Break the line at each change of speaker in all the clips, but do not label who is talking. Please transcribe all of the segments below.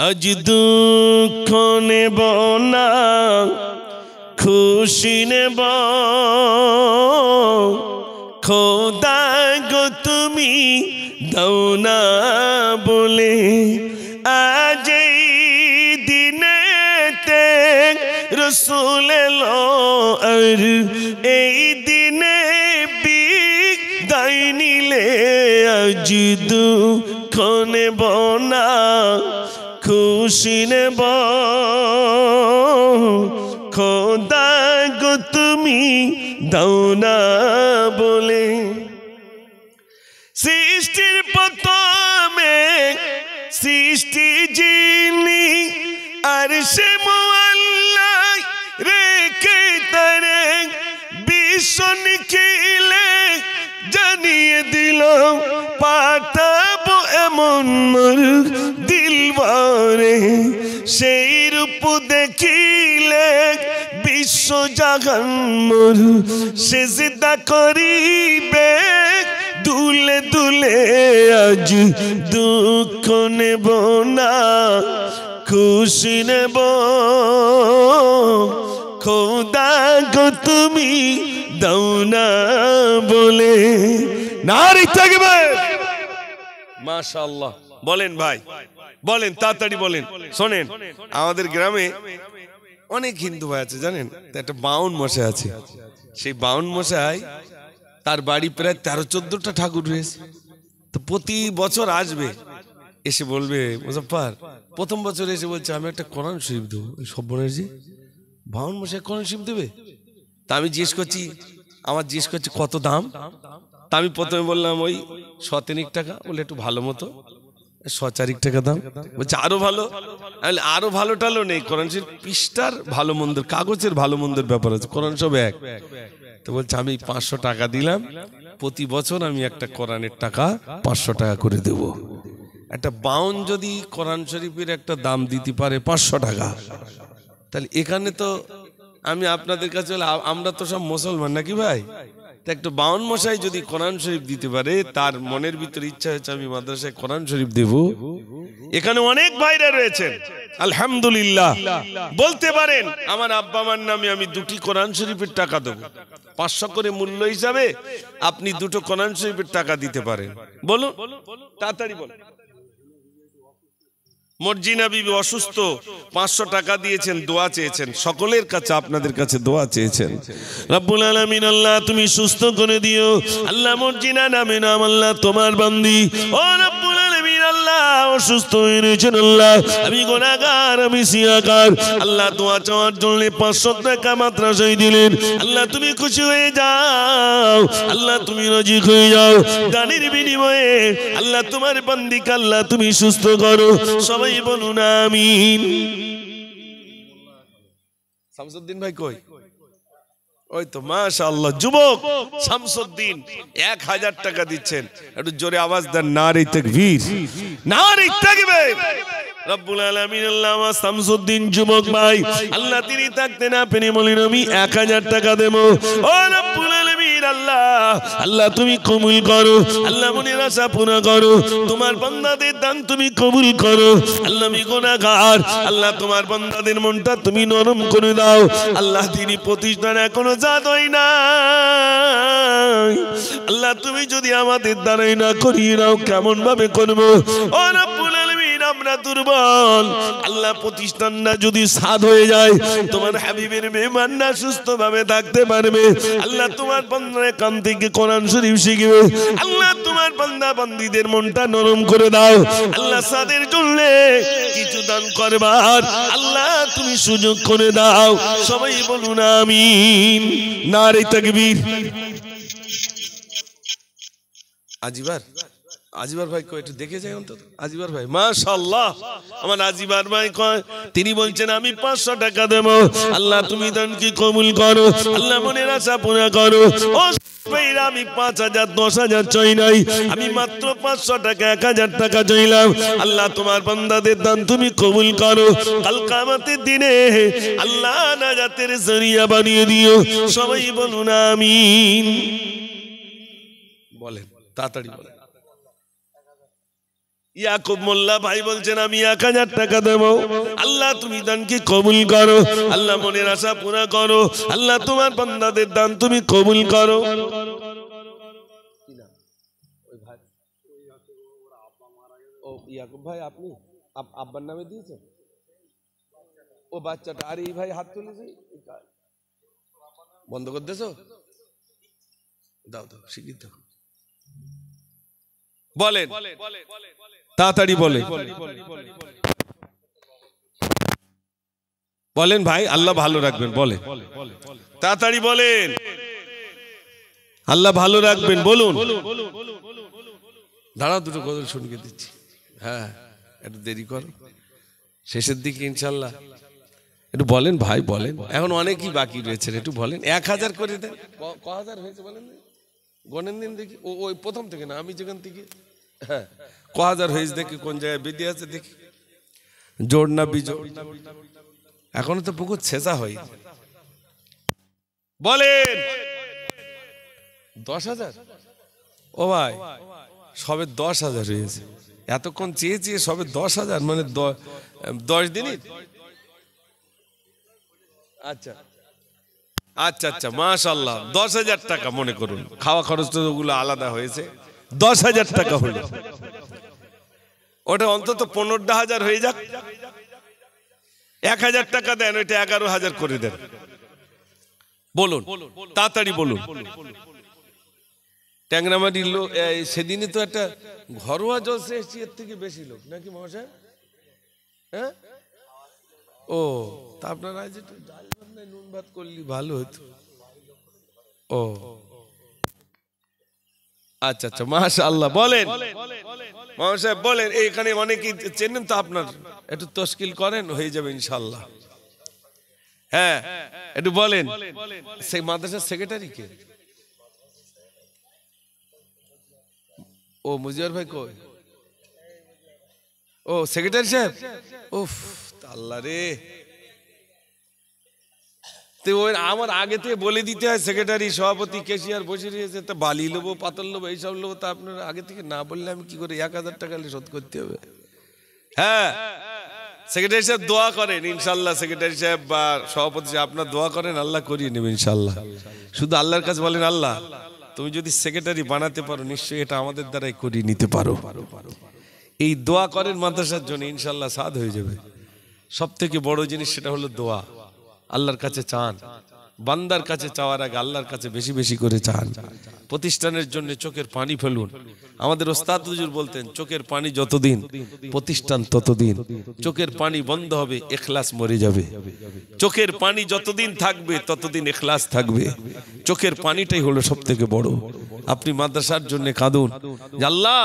আজ দুঃখ নেব না খুশি নেব খোদা গো তুমি দাও না বলে আজ এই দিনেতে রসুল এলো আর এই দিনে বিদায় নিলে আজ দুঃখ নেব না খুশি নেব খোদা গো তুমি দাও না বলে সৃষ্টির প্রথমে সৃষ্টি যিনি আর সে মুআল্লা রেখে তারে বিশ্ব নিখিলে জানিয়ে দিল পাঠাবো এমন দিলবারে সেই রূপ দেখিলে বিশ্ব জাহান মোর সিজদা করিবে দুলে দুলে আজ দুঃখ নেব না খুশি নেব খোদা গো তুমি দাও না বলে নারী থাকবে মাশাআল্লাহ বলেন ভাই বলেন তাড়াতাড়ি বলেন শোনেন আমাদের গ্রামে অনেক হিন্দু ভাই আছে জানেন একটা বাউন মশাই আছে সেই বাউন মশাই তার বাড়ি প্রায় 13-14টা ঠাকুর রয়েছে তো প্রতি বছর আসবে এসে বলবে মুজাফফর প্রথম বছর এসে বলছে আমি একটা কোরআন শরীফ দেবো সব বোনের যে বাউন মশাই কোরআন শরীফ দেবে তা আমি জিজ্ঞেস করছি কত দাম তা আমি প্রথমে বললাম ওই 100 টাকা বলে একটু ভালো মতো 100 টাকা দাম বলছে আরো ভালো আরো ভালো টালো নেই কোরআন শরীফ পৃষ্ঠার ভালো মন্দের কাগজের ভালো মন্দের ব্যাপার আছে কোরআন সব এক তো বলছে আমি 500 টাকা দিলাম প্রতি বছর আমি একটা কোরআনের টাকা 500 টাকা করে দেব একটা বাউন যদি কোরআন শরীফের একটা দাম দিতে পারে 500 টাকা তাহলে এখানে তো আমি আপনাদের কাছে আমরা তো সব মুসলমান নাকি ভাই একটা বাউন মশাই যদি কোরআন শরীফ দিতে পারে তার মনের ভিতরে ইচ্ছা হচ্ছে আমি মাদ্রাসায় কোরআন শরীফ দেব এখানে অনেক ভাইরা রয়েছেন আলহামদুলিল্লাহ বলতে পারেন আমার আব্বা মার নামে আমি 2টি কোরআন শরীফের টাকা দেব 500 করে মূল্য হিসাবে আপনি 2টো কোরআন শরীফের টাকা দিতে পারেন বলুন তাড়াতাড়ি বলুন মর্জিনা বিবি অসুস্থ 500 টাকা দিয়েছেন দোয়া চেয়েছেন সকলের কাছে আপনাদের কাছে দোয়া চেয়েছেন রব্বুল আলামিন আল্লাহ তুমি সুস্থ করে দিও আল্লাহ মর্জিনা নামে নাম আল্লাহ তোমার বান্দি ও রব্বুল আলামিন আল্লাহ অসুস্থ হয়ে রয়েছেন আল্লাহ আমি গুনাহগার আমি সিয়াকার আল্লাহ দোয়া চাওয়ার জন্য 500 টাকা মাদ্রাসায় দিলেন আল্লাহ তুমি খুশি হয়ে যাও আল্লাহ তুমি রাজি হয়ে যাও দানের বিনিময়ে আল্লাহ তোমার বান্দিকে আল্লাহ তুমি সুস্থ করো সবাই বলুন আমিন শামসুদ্দিন ভাই কই ওই তো মাশাআল্লাহ যুবক শামসুদ্দিন 1000 টাকা দিচ্ছেন একটু জোরে আওয়াজ দেন নারে তাকবীর নারে তাকবীর রব্বুল আলামিন আল্লাহ শামসুদ্দিন যুবক ভাই আল্লাহ তিনি থাকতে না পেরে বলেন আমি 1000 টাকা দেব ও রব্বুল আলামিন আল্লাহ আল্লাহ তুমি কবুল করো আল্লাহ মনের আশা পূর্ণ করো তোমার বান্দাদের দান তুমি কবুল করো আল্লাহ আমি গুনাহগার আল্লাহ তোমার বান্দাদের মনটা তুমি নরম করে দাও আল্লাহ তিনি প্রতিষ্ঠান এখনো জাত হয় না আল্লাহ তুমি যদি আমাদের দ্বারাই না করিয়ে নাও কেমন ভাবে করবো ও রব্বুল আলামিন আমরা দুর্বল আল্লাহ প্রতিষ্ঠানটা যদি সাদ হয়ে যায় তোমার হাবিবের মেহমানরা সুস্থ ভাবে থাকতে পারবে আল্লাহ তোমার বান্দার কান থেকে কোরআন শরীফ শিখবে আল্লাহ তোমার বান্দা বান্দীদের মনটা নরম করে দাও আল্লাহ সাদের জন্য কিছু দান করবার আল্লাহ তুমি সুযোগ করে দাও সবাই বলুন আমিন নারে তাকবীর আজিবার ভাই কয় একটু দেখে যাই অন্তত আজিবার ভাই মাশাআল্লাহ আমার আজিবার ভাই কয় তিনি বলছেন আমি 500 টাকা দেব আল্লাহ তুমি দান কি কবুল করো আল্লাহ মনের আশা পূর্ণ করো ও ভাইরা আমি 5000 10000 চাই নাই আমি মাত্র 500 টাকা 1000 টাকা চাইলাম আল্লাহ তোমার বান্দাদের দান তুমি কবুল করো কাল কিয়ামতের দিনে আল্লাহ নাজাতের জরিয়া বানিয়ে দিও সবাই বলুন আমিন বলেন তাড়াতাড়ি বলেন ইয়াকুব মোল্লা ভাই বলছেন আমি 1000 টাকা দেব। আল্লাহ তুমি দানকে কবুল করো, আল্লাহ মনের আশা পুরা করো, আল্লাহ তোমার বান্দাদের দান তুমি কবুল করো। ও ইয়াকুব ভাই আপনি আব্বার নামে দিয়েছেন? ও বাচ্চাটা, আর এই ভাই হাত তুলেছে, বন্ধ করে দিয়েছো? দাও দাও, শিখিয়ে দাও। বলেন তাড়াতাড়ি বলেন, বলেন ভাই, আল্লাহ ভালো রাখবেন, বলেন তাড়াতাড়ি বলেন, আল্লাহ ভালো রাখবেন, বলুন। দাঁড়াও, দুটো গজল শুনিয়ে দিচ্ছি। হ্যাঁ একটু দেরি করো, শেষের দিকে ইনশাল্লাহ। একটু বলেন ভাই, বলেন, এখন অনেকই বাকি রয়েছে, একটু বলেন। 1000 করে দেন। ক হাজার হয়েছে বলেন, গণেন দিন দেখি। ওই প্রথম থেকে না, আমি যেখান থেকে। হ্যাঁ ক হাজার হয়েছে দেখি, কোন জায়গায় বেঁধে আছে দেখি, জোর না বিজোড়। এখনো তো পুকুর ছেঁচা হয়। বলেন 10,000। ও ভাই সবে 10,000 হয়েছে, এতক্ষণ চেয়ে চেয়ে সবে 10,000, মানে 10 দিনই। আচ্ছা আচ্ছা আচ্ছা, মাশাআল্লাহ। 10,000 টাকা মনে করুন, খাওয়া খরচ তো ওগুলো আলাদা হয়েছে, 10,000 টাকা হলো। ওটা অন্তত 15,000 হয়ে যাক। 1,000 টাকা দেন, ওইটা 11,000 করে দেন। বলুন তাড়াতাড়ি বলুন। ট্যাংরামাটির লোক সেদিনই তো একটা ঘরোয়া জলসা এসেছি, এর থেকে বেশি লোক নাকি মহাশয়? হ্যাঁ ও তা আপনার আজ একটু ডাল ভাত নাই নুন ভাত করলি ভালো হতো। ও আচ্ছা আচ্ছা, মাশাআল্লাহ। বলেন মহাশয়, বলেন। এইখানে অনেকেই চেনেন তো আপনার, একটু তশকিল করেন, হয়ে যাবে ইনশাল্লাহ। হ্যাঁ একটু বলেন। সেই মাদ্রাসার সেক্রেটারি কে? ও মুজিবর ভাই কই? ও সেক্রেটারি সাহেব। উফ আল্লাহ রে, তো ওই আমার আগে থেকে বলে দিতে হয়, সেক্রেটারি সভাপতি ক্যাশিয়ার বসে রয়েছে, তা বালি নেবো পাতল নেবো এইসব নেবো, তা আপনার আগে থেকে না বললে আমি কি করে 1,000 টাকা শোধ করতে হবে? হ্যাঁ সেক্রেটারি সাহেব দোয়া করেন ইনশাল্লাহ, সেক্রেটারি সাহেব বা সভাপতি সাহেব আপনার দোয়া করেন, আল্লাহ করিয়ে নেবে ইনশাল্লাহ। শুধু আল্লাহর কাছে বলেন, আল্লাহ তুমি যদি সেক্রেটারি বানাতে পারো, নিশ্চয়ই এটা আমাদের দ্বারাই করিয়ে নিতে পারো। এই দোয়া করেন মাদ্রাসার জন্য, ইনশাল্লাহ সাদ হয়ে যাবে। সব থেকে বড় জিনিস সেটা হলো দোয়া। আল্লাহর কাছে চান, বান্দার কাছে চাওয়ার আগে আল্লাহর কাছে বেশি বেশি করে চান। প্রতিষ্ঠানের জন্য চোখের পানি ফেলুন। আমাদের ওস্তাদ হুজুর বলতেন, চোখের পানি যতদিন প্রতিষ্ঠান ততদিন। চোখের পানি বন্ধ হবে, ইখলাস মরে যাবে। চোখের পানি যতদিন থাকবে ততদিন ইখলাস থাকবে। চোখের পানিটাই হলো সব থেকে বড়। আপনি মাদ্রাসার জন্য কাঁদুন, আল্লাহ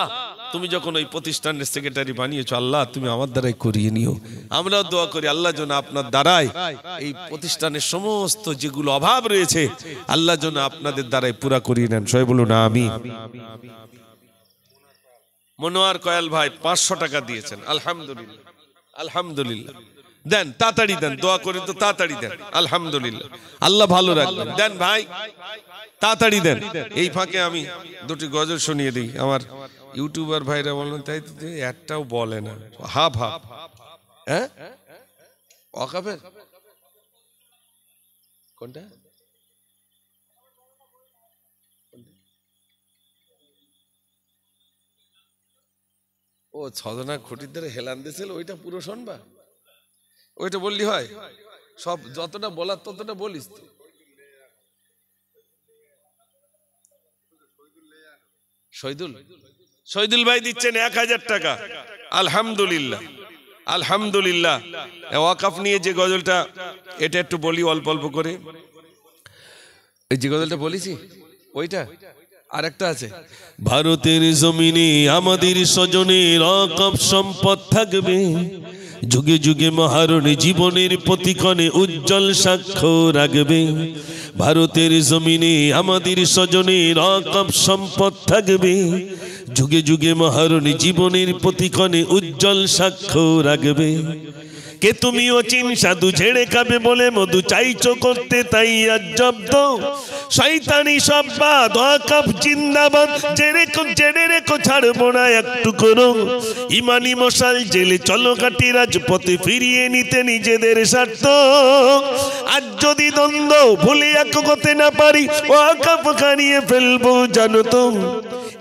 তুমি যখন ওই প্রতিষ্ঠানের সেক্রেটারি বানিয়েছো, আল্লাহ তুমি আমার দ্বারাই করিয়ে নিও। আমরাও দোয়া করি আল্লাহ যেন আপনার দ্বারাই এই প্রতিষ্ঠানের সমস্ত যেগুলো অভাব রয়েছে, আল্লাহ যেন আপনাদের দ্বারাই পুরা করিয়ে নেন। সবাই বলুন আমিন। মনোয়ার কয়াল ভাই 500 টাকা দিয়েছেন, আলহামদুলিল্লাহ আলহামদুলিল্লাহ। দেন তাড়াতাড়ি দেন, দোয়া করেন তো তাড়াতাড়ি দেন, আলহামদুলিল্লাহ। আল্লাহ ভালো রাখবেন। দেন ভাই তাড়াতাড়ি দেন। এই ফাঁকে আমি দুটি গজল শুনিয়ে দিই। আমার ইউটিউবার ভাইরা বললেন তাই একটাও বলে না, হাফ হাফ। হ্যাঁ ওয়াকাফের কোনটা? ও ছজনা খুঁটির ধরে হেলান দিয়েছিল, ওইটা পুরো শোনবা? ওইটা বললি হয়? সব যতটা বলার ততটা বলিস তো। শহীদুল ভাই দিচ্ছেন 1000 টাকা, আলহামদুলিল্লাহ আলহামদুলিল্লাহ। ওয়াকাফ নিয়ে যে গজলটা, এটা একটু বলি অল্প অল্প করে। এই যে গজলটা বলেছি ওইটা, আর একটা আছে। ভারতের জমিনে আমাদের স্বজনের অকপ সম্পদ থাকবে, যুগে যুগে মহারণী জীবনের প্রতিক্ষণে উজ্জ্বল সাক্ষ্য রাখবে। ভারতের জমিনে আমাদের স্বজনের অকপ সম্পদ থাকবে, যুগে যুগে মহারণী জীবনের প্রতিক্ষণে উজ্জ্বল সাক্ষ্য রাখবে। কে তুমিও চিন সাধু ঝেড়ে খাবে বলে মধু চাইছো করতে, তাই আজ জব্দ শয়তানি সব্বাদ ওয়াকফ জিন্দাবাদ জেনে রেখো ছাড়বো না একটু করো ইমানি মশাল জেলে চলো কাটি রাজপথে ফিরিয়ে নিতে নিজেদের স্বার্থ আজ যদি দ্বন্দ্ব ভুলে এক হতে না পারি ওয়াকফ হারিয়ে ফেলবো জানো তো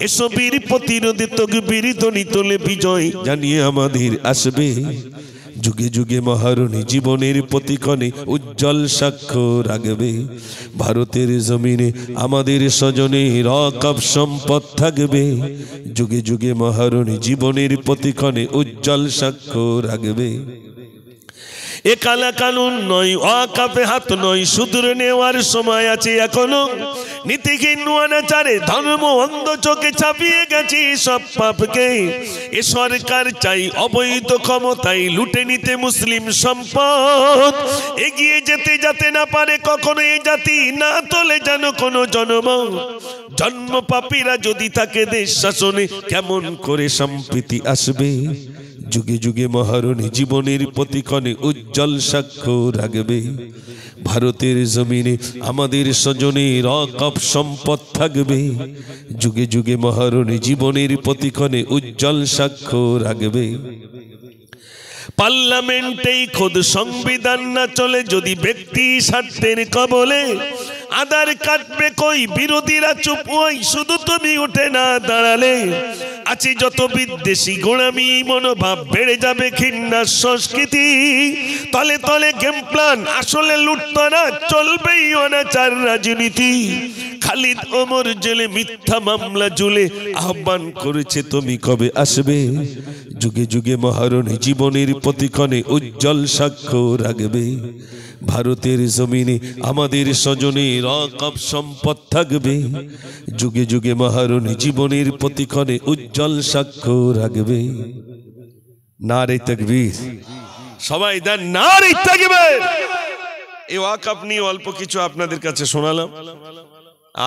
এসো বীর প্রতিরোধে তকবীর ধ্বনি তোলে বিজয় জানিয়ে আমাদের আসবে যুগে যুগে মহারণী জীবনের প্রতিক্ষণে উজ্জ্বল সাক্ষ্য রাখবে ভারতের জমিনে আমাদের স্বজনের ওয়াকফ সম্পদ থাকবে যুগে যুগে মহারণী জীবনের প্রতিক্ষণে উজ্জ্বল সাক্ষ্য রাখবে এ কালা কানুন নয় ওয়াকফে হাত নয় শুধরে নেওয়ার সময় আছে এখনো নীতিহীন অনাচারে ধর্ম অন্ধ চোখে ছাপিয়ে গেছে সব পাপকে এ সরকার চাই অবৈধ ক্ষমতায় লুটে নিতে মুসলিম সম্পদ এগিয়ে যেতে যাতে না পারে কখনো এই জাতি না তোলে যেন কোনো জন্ম পাপীরা যদি থাকে দেশ শাসনে কেমন করে সম্প্রীতি আসবে যুগে যুগে মহারণী জীবনের প্রতিক্ষণে উজ্জ্বল সাক্ষ্য রাখবে ভারতের জমিনে আমাদের স্বজনের ওয়াকফ সম্পদ থাকবে যুগে যুগে মহারণী জীবনের প্রতিক্ষণে উজ্জ্বল সাক্ষ্য রাখবে পার্লামেন্টেই খোদ সংবিধান না চলে যদি ব্যক্তি স্বার্থের কবলে আধার কাটবে কই বিরোধীরা চুপ ওই শুধু তুমি উঠে না দাঁড়ালে আছে যত বিদ্বেষী গোড়ামি মনোভাব বেড়ে যাবে ঘৃণার সংস্কৃতি তলে তলে গেম প্ল্যান আসলে লুটতরা চলবেই অনাচার রাজনীতি খালিদ ওমর জেলে মিথ্যা মামলা জুলে আহ্বান করেছে তুমি কবে আসবে যুগে যুগে মহারণী জীবনের প্রতিক্ষণে উজ্জ্বল সাক্ষ্য রাখবে ভারতের জমিনে আমাদের স্বজনের ওয়াকফ সম্পদ থাকবে যুগে যুগে মহারণী জীবনের প্রতিক্ষণে উজ্জ্বল সাক্ষ্য রাখবে নারে তাকবীর সবাই দেন নারে তাকবীর এই ওয়াকফ নিয়ে অল্প কিছু আপনাদের কাছে শোনালাম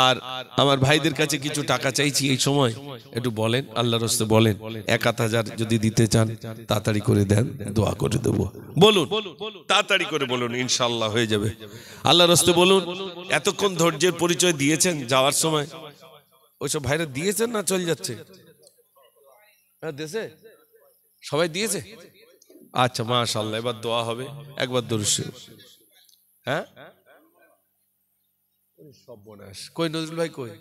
আর আমার ভাইদের কাছে কিছু টাকা চাইছি এই সময় একটু বলেন আল্লাহর রাস্তে বলেন 1000 যদি দিতে চান তাড়াতাড়ি করে দেন দোয়া করে দেব বলুন তাড়াতাড়ি করে বলুন ইনশাআল্লাহ হয়ে যাবে আল্লাহর রাস্তে বলুন এতক্ষণ ধৈর্যের পরিচয় দিয়েছেন যাওয়ার সময় ওইসব ভাইরা দিয়েছেন না চলে যাচ্ছে হ্যাঁ দেশে সবাই দিয়েছে আচ্ছা মাশাআল্লাহ এবার দোয়া হবে একবার দরুদ হ্যাঁ কই নজরুল ভাই কই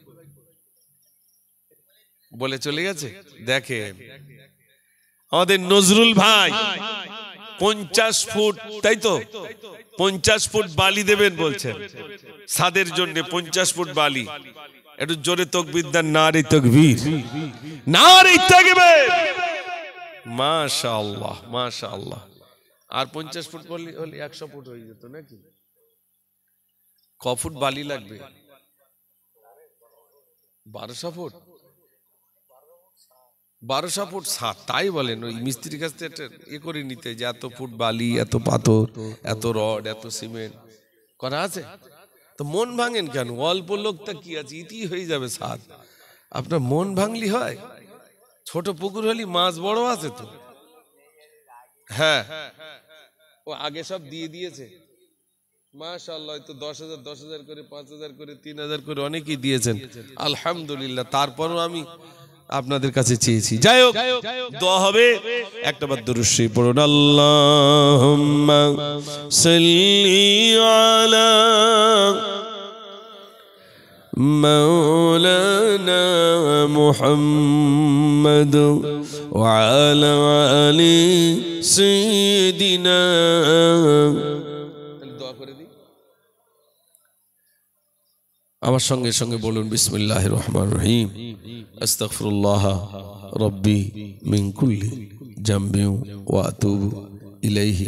বলে চলে গেছে দেখেন আমাদের নজরুল ভাই 50 ফুট তাই তো 50 ফুট বালি দেবেন বলছেন সাদের জন্য 50 ফুট বালি একটু জোরে তাকবীর দেন নারে তাকবীর নারে তাকবীর মাশাআল্লাহ মাশাআল্লাহ আর 50 ফুট বললে 100 ফুট হয়ে যেত নাকি ক ফুট বালি লাগবে 1200 ফুট 1200 ফুট তাই বলেন ওই মিস্ত্রির কাছ থেকে করে নিতে যে এত ফুট বালি এত পাথর এত রড এত সিমেন্ট করা আছে তো মন ভাঙেন কেন অল্প লোকটা কি আছে ইতি হয়ে যাবে সাত আপনার মন ভাঙলি হয় ছোট পুকুর হলি মাছ বড় আছে তো হ্যাঁ ও আগে সব দিয়ে দিয়েছে মাশাআল্লাহ তো 10,000 করে 5,000 করে 3,000 করে অনেকেই দিয়েছেন আলহামদুলিল্লাহ তারপরও আমি আপনাদের কাছে চেয়েছি যাই হোক দোয়া হবে একটা বার দরুদ শরীফ পড়ুন আল্লাহুম্মা সাল্লি আলা মাওলানা মুহাম্মদ ওয়া আলা আলি সাইয়্যিদিনা আমার সঙ্গে সঙ্গে বলুন বিসমিল্লাহির রহমানির রহিম আস্তাগফিরুল্লাহ রাব্বি মিন কুল্লি জামবি ওয়া আতুবু ইলাইহি